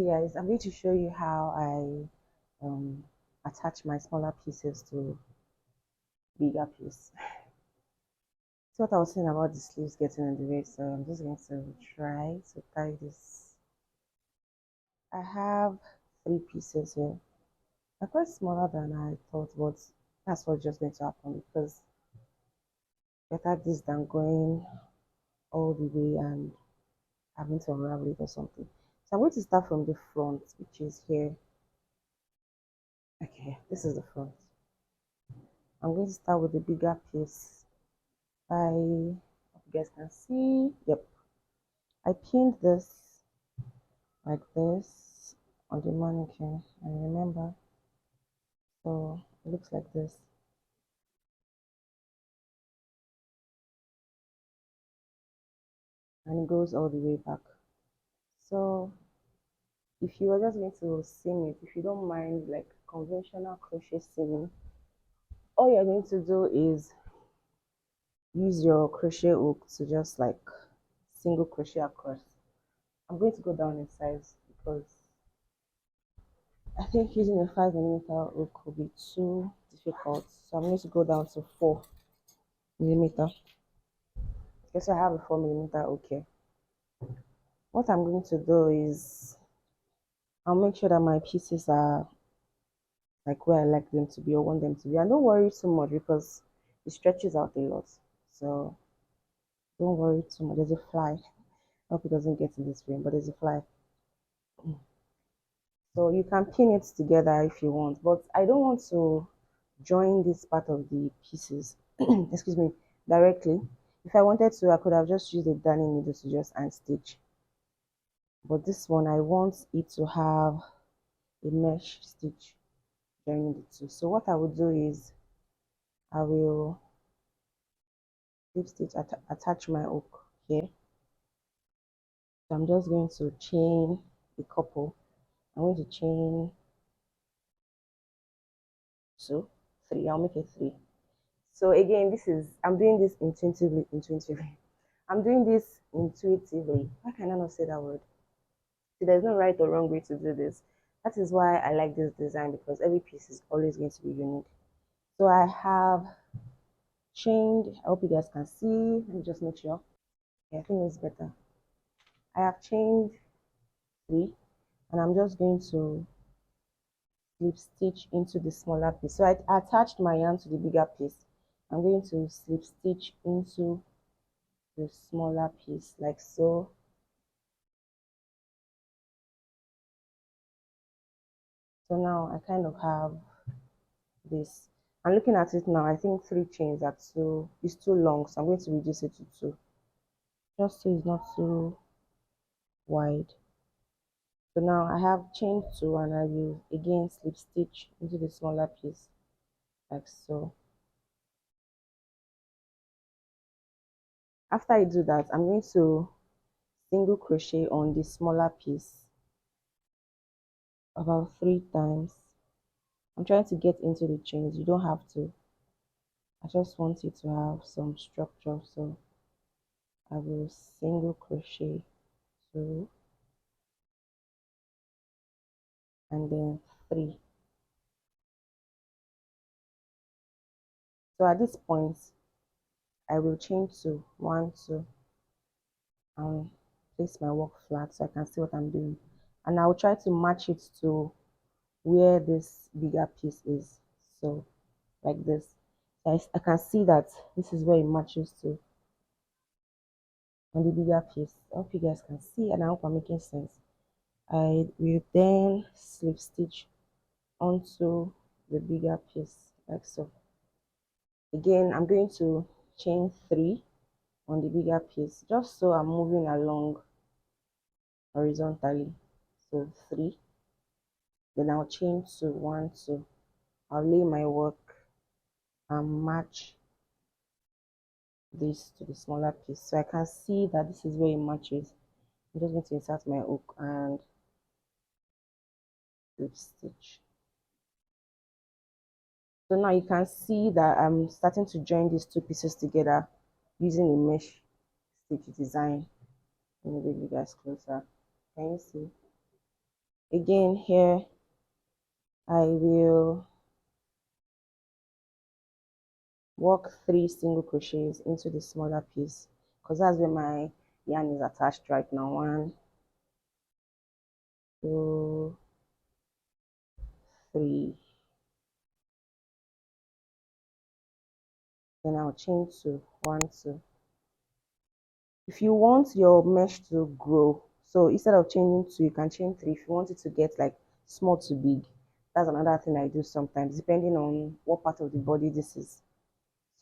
guys, I'm going to show you how I attach my smaller pieces to bigger piece. So what I was saying about the sleeves getting in the way, so I'm just going to try to tie this. I have 3 pieces here. They're quite smaller than I thought, but that's what's just going to happen because better this than going all the way and having to unravel it or something. So I'm going to start from the front, which is here. Okay, this is the front. I'm going to start with the bigger piece. Hope you guys can see. Yep, I pinned this like this on the mannequin, and remember, so it looks like this. And it goes all the way back. So if you are just going to seam it, if you don't mind like conventional crochet seaming, all you're going to do is use your crochet hook to just like single crochet across. I'm going to go down in size because I think using a 5mm hook will be too difficult. So I'm going to go down to 4mm. Okay, so I have a 4mm hook here. What I'm going to do is I'll make sure that my pieces are like where I like them to be or want them to be. And don't worry too much because it stretches out a lot. So don't worry too much. There's a fly. I hope it doesn't get in this frame, but there's a fly. So you can pin it together if you want, but I don't want to join this part of the pieces, excuse me, directly. If I wanted to, I could have just used a darning needle to just unstitch. But this one, I want it to have a mesh stitch joining the two. So what I will do is I will slip stitch, attach my hook here. So I'm just going to chain a couple. I'm going to chain 2, 3. I'll make it 3. So again, I'm doing this intuitively. I'm doing this intuitively. Why can I not say that word? See, there's no right or wrong way to do this. That is why I like this design because every piece is always going to be unique. So I have chained, I hope you guys can see. Let me just make sure. Yeah, I think it's better. I have chained 3 and I'm just going to slip stitch into the smaller piece. So I attached my yarn to the bigger piece. I'm going to slip stitch into the smaller piece like so. So now I kind of have this. And looking at it now, I think 3 chains is too long, so I'm going to reduce it to 2, just so it's not too wide. So now I have chain 2 and I will again slip stitch into the smaller piece like so. After I do that, I'm going to single crochet on the smaller piece about 3 times. I'm trying to get into the chains. You don't have to. I just want it to have some structure, so I will single crochet 2 and then 3. So at this point I will chain 2, 1, 2, and place my work flat so I can see what I'm doing, and I will try to match it to where this bigger piece is. So like this, I can see that this is where it matches to on the bigger piece. I hope you guys can see and I hope I'm making sense. I will then slip stitch onto the bigger piece like so. Again, I'm going to chain 3 on the bigger piece just so I'm moving along horizontally. So 3, then I'll chain 2, 1, 2. I'll lay my work and match this to the smaller piece so I can see that this is where it matches. I'm just going to insert my hook and slip stitch. So now you can see that I'm starting to join these 2 pieces together using a mesh stitch design. Let me bring you guys closer. Can you see? Again, here I will work 3 single crochets into the smaller piece, because that's where my yarn is attached right now. 1, 2, 3. Then I'll chain 2, 1, 2. If you want your mesh to grow, so instead of chaining 2, you can chain 3. If you want it to get like small to big, that's another thing I do sometimes, depending on what part of the body this is.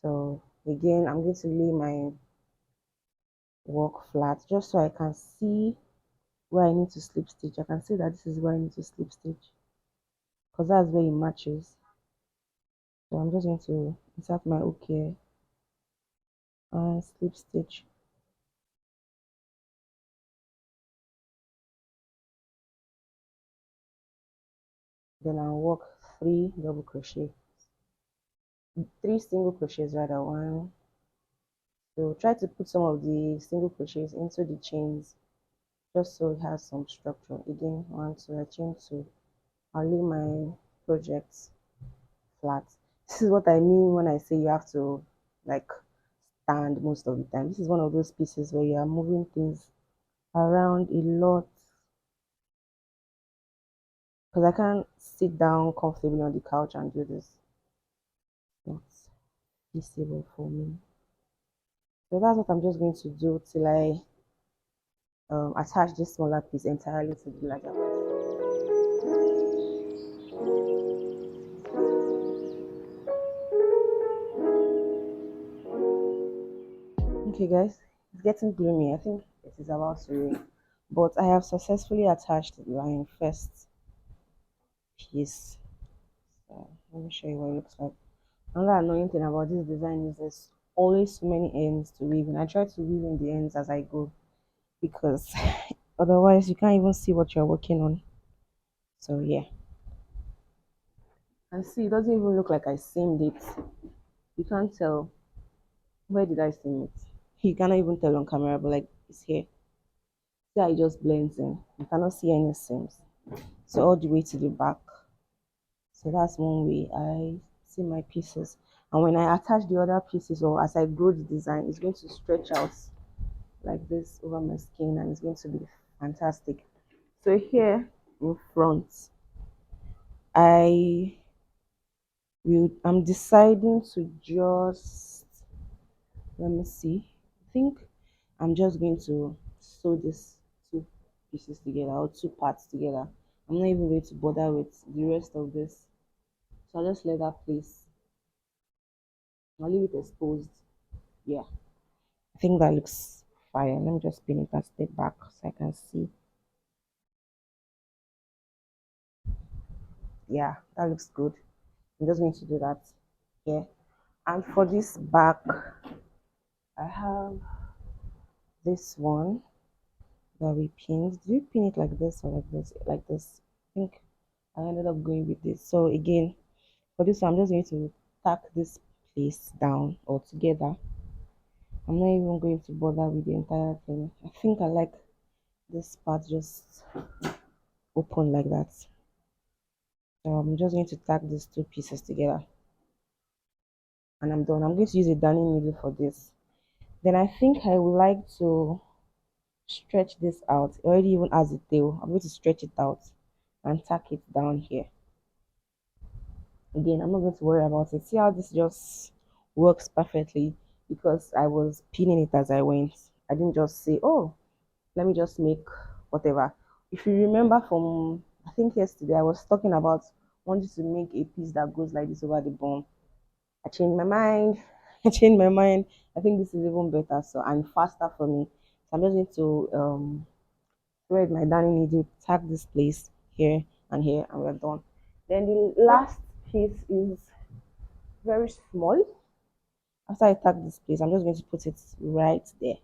So again, I'm going to lay my work flat just so I can see where I need to slip stitch. I can see that this is where I need to slip stitch, because that's where it matches. So I'm just going to insert my hook here and slip stitch. Then I'll work 3 double crochet, 3 single crochets rather. 1. So try to put some of the single crochets into the chains just so it has some structure. Again, 1, 2, I chain 2. I'll lay my projects flat. This is what I mean when I say you have to like stand most of the time. This is one of those pieces where you are moving things around a lot, because I can't sit down comfortably on the couch and do this. Not feasible for me. So that's what I'm just going to do till I attach this smaller piece entirely to the larger piece. Okay guys, it's getting gloomy. I think it is about to rain, but I have successfully attached my first piece. So let me show you what it looks like. Another annoying thing about this design is there's always so many ends to weave in. I try to weave in the ends as I go, because otherwise you can't even see what you're working on. So yeah, and see, it doesn't even look like I seamed it. You can't tell. Where did I seam it? You cannot even tell on camera, but like it's here. See how it just blends in. You cannot see any seams. So all the way to the back. So that's one way I see my pieces. And when I attach the other pieces, or as I grow the design, it's going to stretch out like this over my skin, and it's going to be fantastic. So here in front, I'm deciding to just, let me see, I think I'm just going to sew this 2 pieces together, or 2 parts together. I'm not even going to bother with the rest of this, so I'll just let that place, I'll leave it exposed. Yeah, I think that looks fine. Let me just pin it and step back so I can see. Yeah, that looks good. I'm just going to do that here. And for this back, I have this one that we pinned. Do you pin it like this or like this? Like this. I think I ended up going with this. So again, for this one, I'm just going to tack this place down all together. I'm not even going to bother with the entire thing. I think I like this part just open like that. So I'm just going to tack these 2 pieces together, and I'm done. I'm going to use a darning needle for this. Then I think I would like to stretch this out. It already even has a tail. I'm going to stretch it out and tack it down here. Again, I'm not going to worry about it. See how this just works perfectly, because I was pinning it as I went. I didn't just say, oh, let me just make whatever. If you remember from, I think yesterday, I was talking about wanting to make a piece that goes like this over the bum. I changed my mind. I changed my mind. I think this is even better, so, and faster for me. So I'm just going to thread my darning needle, tag this place here and here, and we're done. Then the last piece is very small. After I tag this place, I'm just going to put it right there.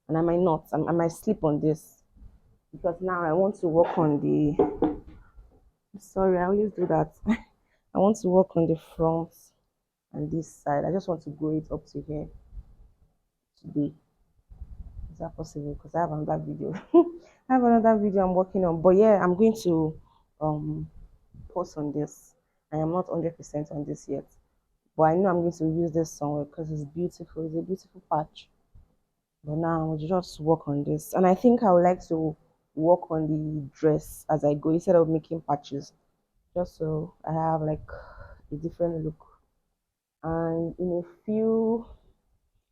And I might not, I might slip on this, because now I want to work on the, sorry, I always do that. I want to work on the front and this side. I just want to grow it up to here today. Is that possible? Because I have another video. I have another video I'm working on. But yeah, I'm going to um post on this. I am not 100% on this yet. But I know I'm going to use this somewhere because it's beautiful. It's a beautiful patch. But now I'll just work on this. And I think I would like to work on the dress as I go instead of making patches. Just so I have like a different look. And in a few,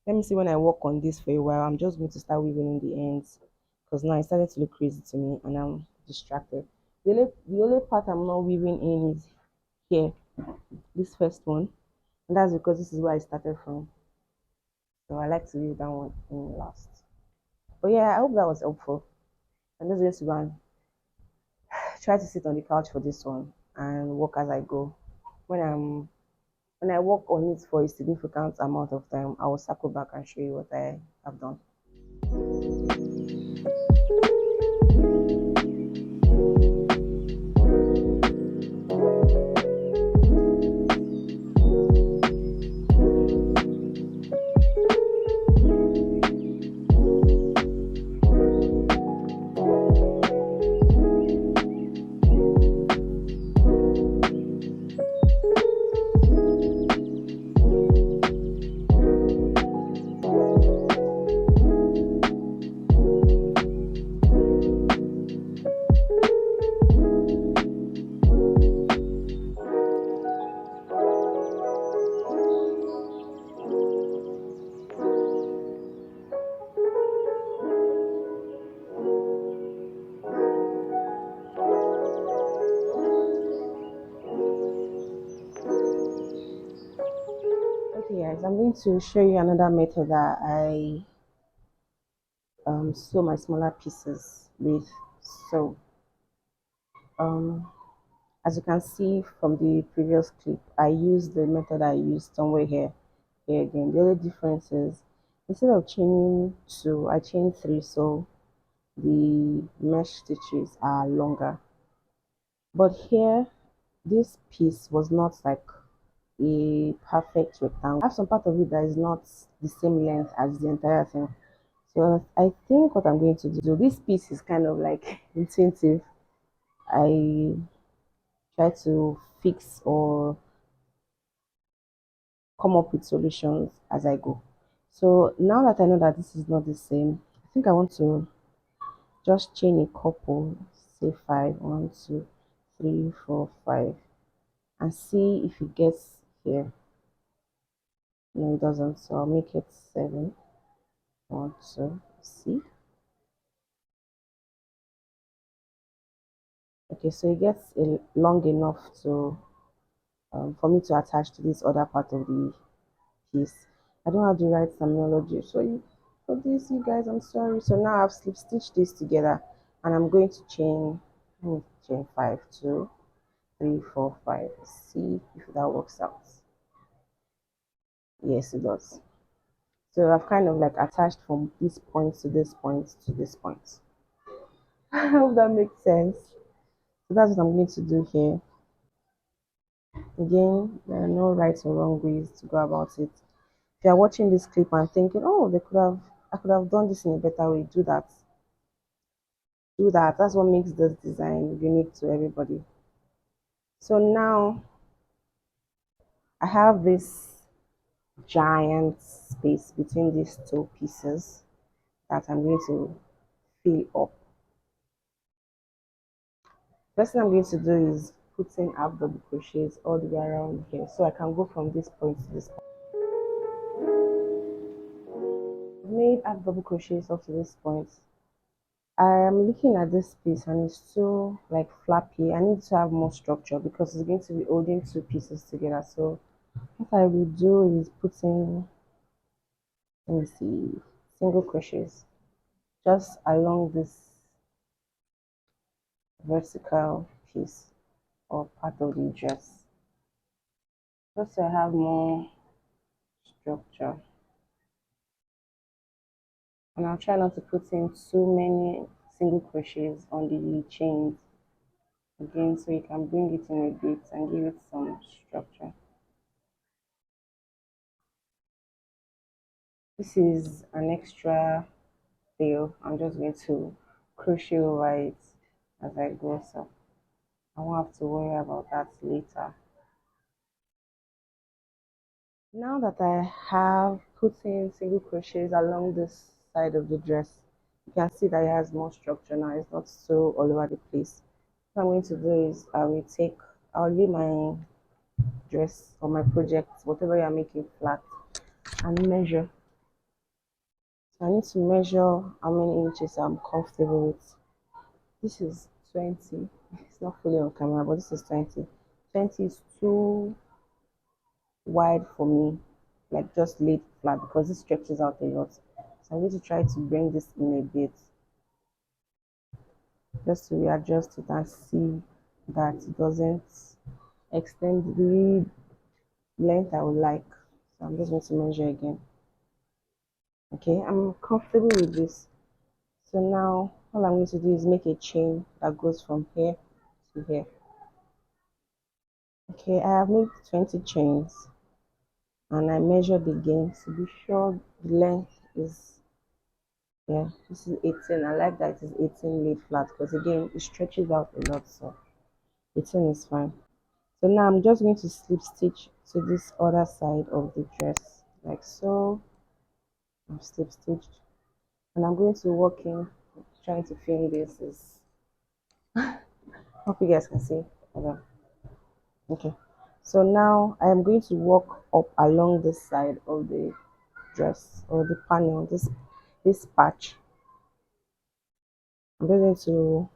let me see, when I work on this for a while, I'm just going to start weaving in the ends because now it started to look crazy to me and I'm distracted. The only part I'm not weaving in is here, this first one, and that's because this is where I started from. So I like to weave that one in last. But yeah, I hope that was helpful. I'm just going to go and try to sit on the couch for this one and work as I go. When I work on it for a significant amount of time, I will circle back and show you what I have done. Okay guys, I'm going to show you another method that I sew my smaller pieces with. So um as you can see from the previous clip, I used the method I used somewhere here again. The only difference is instead of chaining two, I chained three, so the mesh stitches are longer. But here, this piece was not like a perfect rectangle. I have some part of it that is not the same length as the entire thing. So I think what I'm going to do, this piece is kind of like intuitive. I try to fix or come up with solutions as I go. So now that I know that this is not the same, I think I want to just chain a couple, say five, 1, 2, 3, 4, 5, and see if it gets here. No, it doesn't, so I'll make it 7. 1, 2, see. Okay, so it gets long enough to for me to attach to this other part of the piece. I don't have the right terminology, so for this, you guys, I'm sorry. So now I've slip stitched this together, and I'm going to chain. Let me chain 5, 2, 3, 4, 5. See if that works out. Yes, it does. So I've kind of like attached from this point to this point to this point. I hope that makes sense. So that's what I'm going to do here. Again, there are no right or wrong ways to go about it. If you are watching this clip and thinking, oh, I could have done this in a better way, do that. Do that. That's what makes this design unique to everybody. So now I have this giant space between these two pieces that I'm going to fill up. First thing I'm going to do is put in half double crochets all the way around here, so I can go from this point to this point. I've made half double crochets up to this point. I am looking at this piece and it's so like flappy. I need to have more structure because it's going to be holding two pieces together. So what I will do is put in, let me see, single crochets just along this vertical piece or part of the dress, just so I have more structure. And I'll try not to put in too many single crochets on the chains again, so you can bring it in a bit and give it some structure. This is an extra tail. I'm just going to crochet over it as I go, so I won't have to worry about that later. Now that I have put in single crochets along this side of the dress, you can see that it has more structure now. It's not so all over the place. What I'm going to do is I'll lay my dress or my project, whatever you're making, flat and measure. So I need to measure how many inches I'm comfortable with. This is 20. It's not fully on camera, but this is 20. 20 is too wide for me, like just laid flat, because it stretches out a lot. So I'm going to try to bring this in a bit just to readjust it and see that it doesn't extend the length I would like. So I'm just going to measure again. Okay, I'm comfortable with this. So now all I'm going to do is make a chain that goes from here to here. Okay, I have made 20 chains and I measured again to be sure the length is, yeah, this is 18. I like that it is 18 laid flat because again it stretches out a lot, so 18 is fine. So now I'm just going to slip stitch to this other side of the dress like so. I've slip stitched and I'm going to work in, trying to film this is hope you guys can see. Okay. Okay, so now I am going to walk up along this side of the dress or the panel, this patch. I'm going to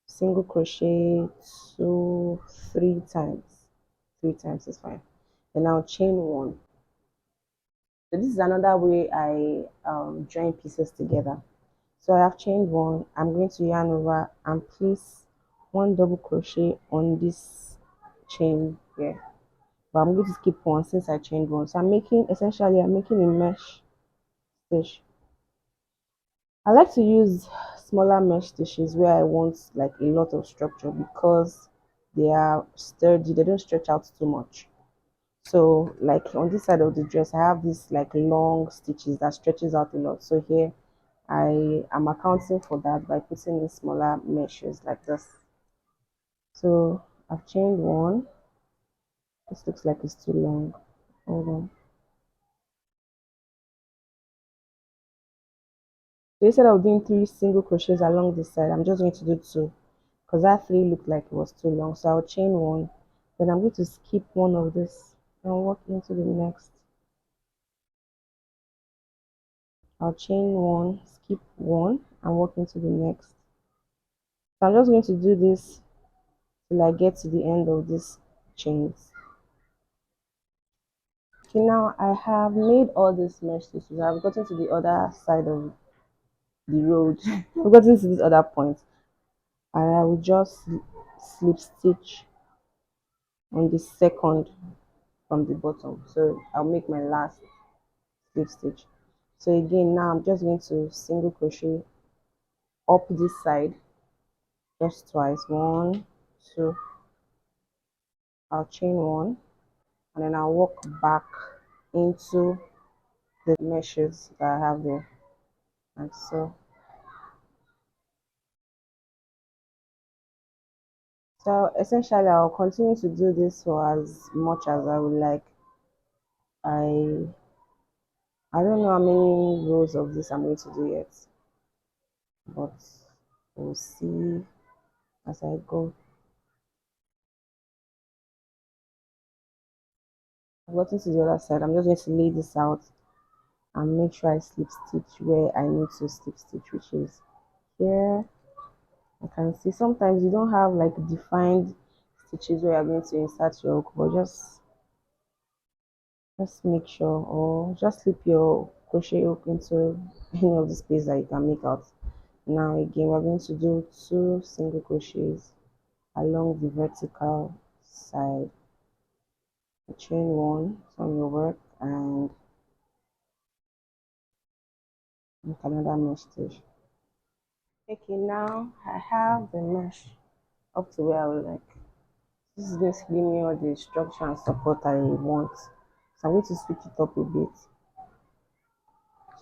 single crochet two, three times. Three times is fine. Then I'll chain one. So this is another way I join pieces together. So I have chained one. I'm going to yarn over and place one double crochet on this chain here. But I'm going to skip one since I chained one. So I'm making a mesh stitch. I like to use smaller mesh stitches where I want like a lot of structure because they are sturdy, they don't stretch out too much. So like on this side of the dress, I have this like long stitches that stretches out a lot. So here I am accounting for that by putting in smaller meshes like this. So I've chained one. This looks like it's too long. Hold on. So instead of doing three single crochets along this side, I'm just going to do two because that three looked like it was too long. So I'll chain one, then I'm going to skip one of this and walk into the next. I'll chain one, skip one, and walk into the next. So I'm just going to do this till I get to the end of this chains. Okay, now I have made all these mesh stitches. I've gotten to the other side of the road. I've gotten to this other point, and I will just slip stitch on the second from the bottom. So I'll make my last slip stitch. So again, now I'm just going to single crochet up this side just twice. One, two. I'll chain one, and then I'll walk back into the meshes that I have there, and so essentially I'll continue to do this for as much as I would like. I don't know how many rows of this I'm going to do yet, but we'll see as I go. I've gotten to the other side. I'm just going to lay this out and make sure I slip stitch where I need to slip stitch, which is here. I can see sometimes you don't have like defined stitches where you're going to insert your hook, but just make sure, or just slip your crochet hook into any of the space that you can make out. Now again, we're going to do two single crochets along the vertical side. Chain one from your work and make another mesh stitch. Okay, now I have the mesh up to where I would like. This is going to give me all the structure and support I want. So I'm going to switch it up a bit.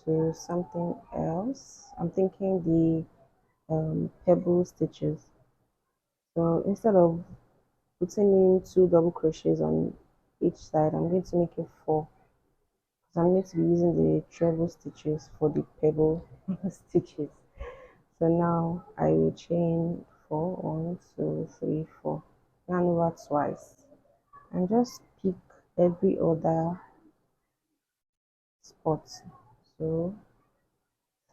to something else. I'm thinking the pebble stitches. So instead of putting in 2 double crochets on each side, I'm going to make it 4, because I'm going to be using the treble stitches for the pebble stitches. So now I will chain 4, 1, 2, 3, 4, yarn over twice, and just pick every other spot. So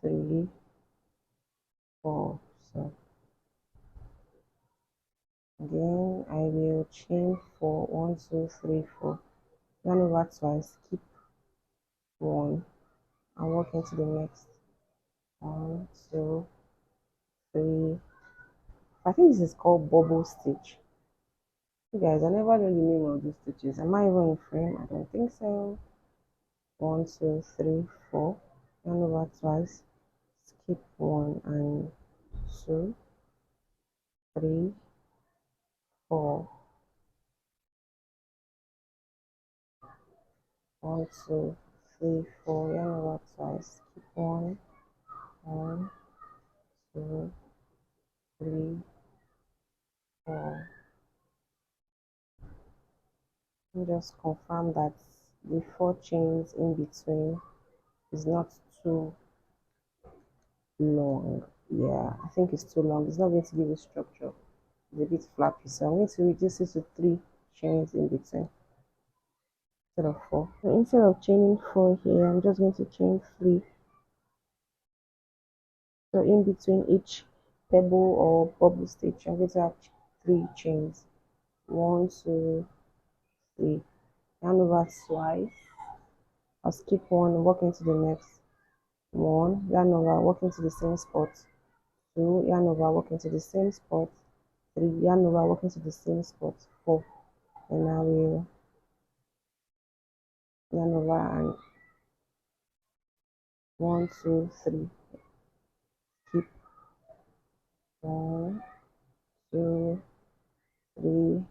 3, 4. So then I will chain 4, 1, 2, 3, 4, yarn over twice, keep 1, and walk into the next. 1, 2, 3. I think this is called bubble stitch. You guys, I never know the name of these stitches. Am I even in frame? I don't think so. 1, 2, 3, 4. Yarn over twice. Skip 1 and 2, 3, 4. 1, 2, 3, 4. Yarn over twice. Skip 1, 1, 2, 3, 4. And just confirm that the 4 chains in between is not too long. Yeah, I think it's too long. It's not going to give a structure. It's a bit flappy, so I'm going to reduce it to 3 chains in between instead of 4. So instead of chaining 4 here, I'm just going to chain 3. So in between each pebble or bubble stitch, I'm going to have 3 chains. 1, 2, 3. Yarn over twice. I'll skip 1 and walk into the next. 1, yarn over, walk into the same spot. 2, yarn over, walk into the same spot. 3, yarn over, walk into the same spot. 4, and I will yarn over and 1, 2, 3. Keep 1, 2, 3,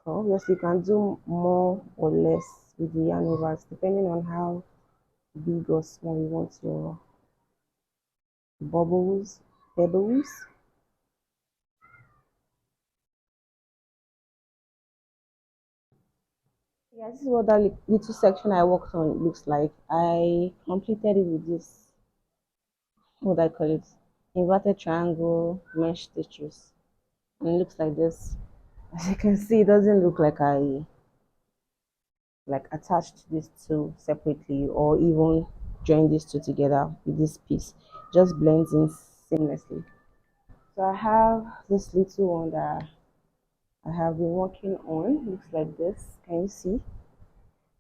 4. Obviously, you can do more or less with the yarn overs depending on how big or small you want your pebbles. Yeah, this is what that little section I worked on looks like. I completed it with this, what I call it, inverted triangle mesh stitches, and it looks like this. As you can see, it doesn't look like I attached these two separately or even join these two together with this piece. Just blends in seamlessly. So I have this little one that I have been working on. Looks like this. Can you see?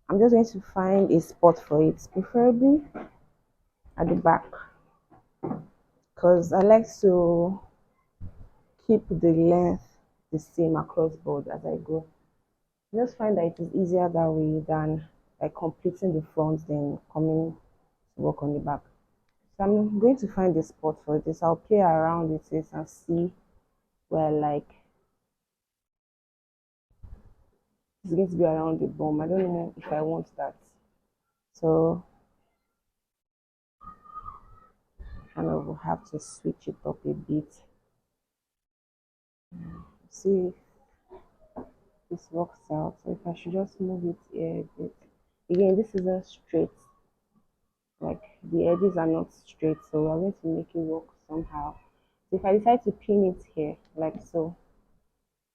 I'm just going to find a spot for it, preferably at the back, because I like to keep the length the same across board as I go. I just find that it is easier that way than like completing the front then coming to work on the back. So I'm going to find a spot for this. I'll play around with it and see where like it's going to be around the bum. I don't know if I want that. So kind of have to switch it up a bit. See if this works out. So if I should just move it here a bit. Again, this isn't straight. Like the edges are not straight, so I'm going to make it work somehow. So if I decide to pin it here, like so,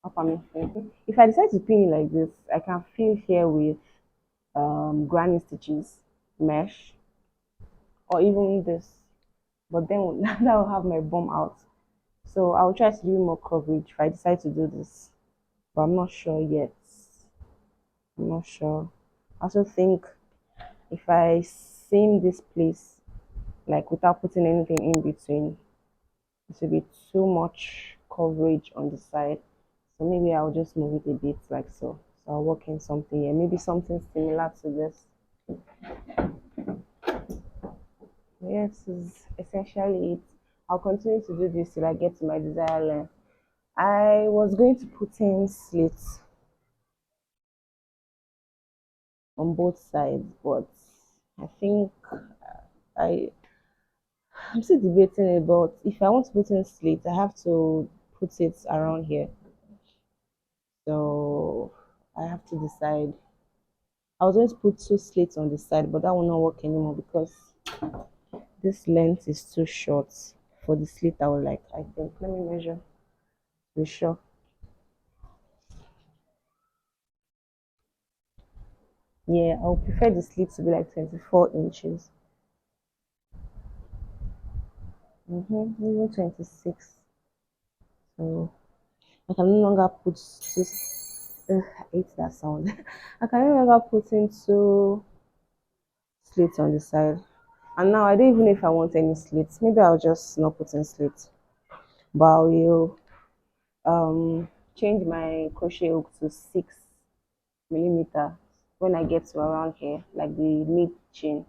up and in. If I decide to pin it like this, I can fill here with granny stitches, mesh, or even this. But then that will have my bum out. So I'll try to do more coverage if I decide to do this, but I'm not sure yet. I'm not sure. I also think if I seam this place like without putting anything in between, it will be too much coverage on the side. So maybe I'll just move it a bit like so. So I'll work in something here, maybe something similar to this. Yeah, this is essentially it. I'll continue to do this till I get to my desired length. I was going to put in slits on both sides, but I think I'm still debating it, but if I want to put in slits, I have to put it around here. So I have to decide. I was going to put two slits on the side, but that will not work anymore because this length is too short for the slit I would like. I think. Let me measure. Be sure. Yeah, I would prefer the slit to be like 24 inches. Even 26. So I can no longer put two. I hate that sound. I can no longer put in two slits on the side. And now I don't even know if I want any slits. Maybe I'll just not put in slits. But I will change my crochet hook to 6 millimeter when I get to around here, like the mid chin,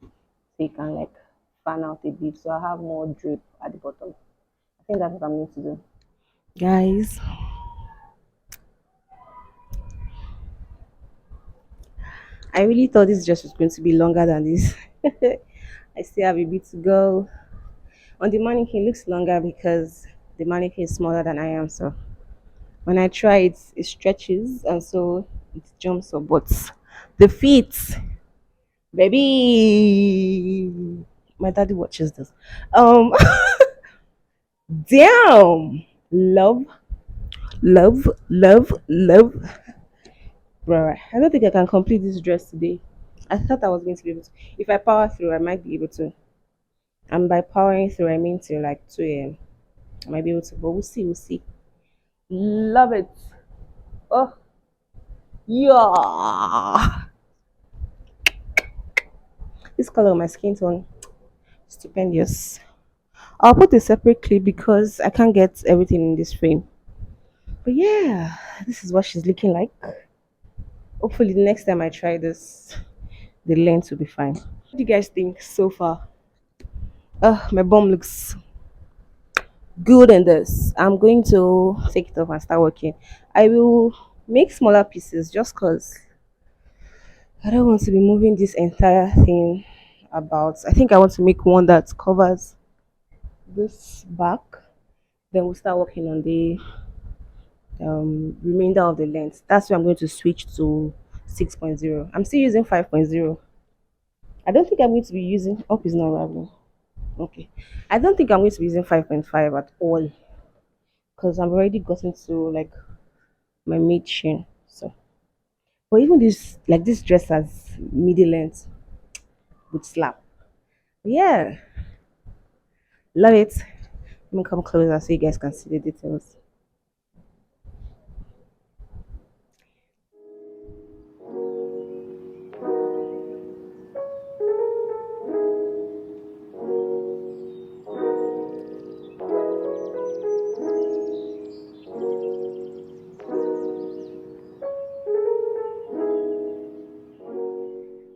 so you can like fan out a bit. So I have more drape at the bottom. I think that's what I'm going to do. Guys, I really thought this dress was going to be longer than this. I still have a bit to go. On the mannequin, it looks longer because the mannequin is smaller than I am. So when I try it, it stretches and so it jumps up. But the feet, baby, my daddy watches this. Um, damn, love, love, love, love. Bro, I don't think I can complete this dress today. I thought I was going to be able to. If I power through, I might be able to. And by powering through, I mean till like 2 a.m. I might be able to, but we'll see, we'll see. Love it. Oh, yeah. This color of my skin tone, stupendous. I'll put a separate clip because I can't get everything in this frame. But yeah, this is what she's looking like. Hopefully, the next time I try this, the length will be fine. What do you guys think so far? My bum looks good in this. I'm going to take it off and start working. I will make smaller pieces just because I don't want to be moving this entire thing about. I think I want to make one that covers this back. Then we'll start working on the remainder of the length. That's why I'm going to switch to 6.0. I'm still using 5.0. I don't think I'm going to be using. Up is not raveling. Okay. I don't think I'm going to be using 5.5 at all because I've already gotten to like my mid chin. So, but even this, like this dress has midi length would slap. Yeah, love it. Let me come closer so you guys can see the details.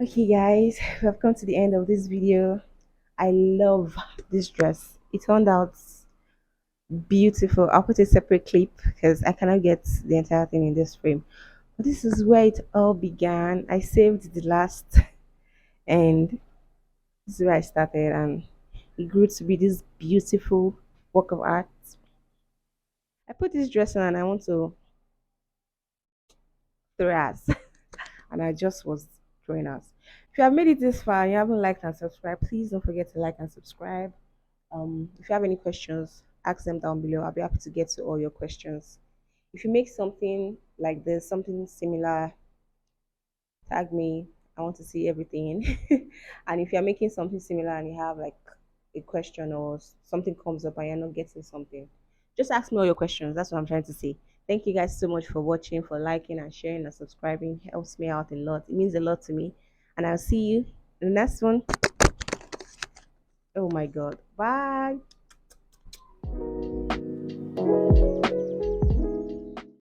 Okay, guys, we have come to the end of this video. I love this dress. It turned out beautiful. I'll put a separate clip because I cannot get the entire thing in this frame. But this is where it all began. I saved the last and this is where I started and it grew to be this beautiful work of art. I put this dress on and I want to throw ass. And I just was throwing ass. If you have made it this far and you haven't liked and subscribed, please don't forget to like and subscribe. If you have any questions, ask them down below. I'll be happy to get to all your questions. If you make something like this, something similar, tag me. I want to see everything. And if you're making something similar and you have like a question or something comes up and you're not getting something, just ask me all your questions. That's what I'm trying to say. Thank you guys so much for watching, for liking and sharing and subscribing. It helps me out a lot. It means a lot to me. And I'll see you in the next one. Oh my God. Bye.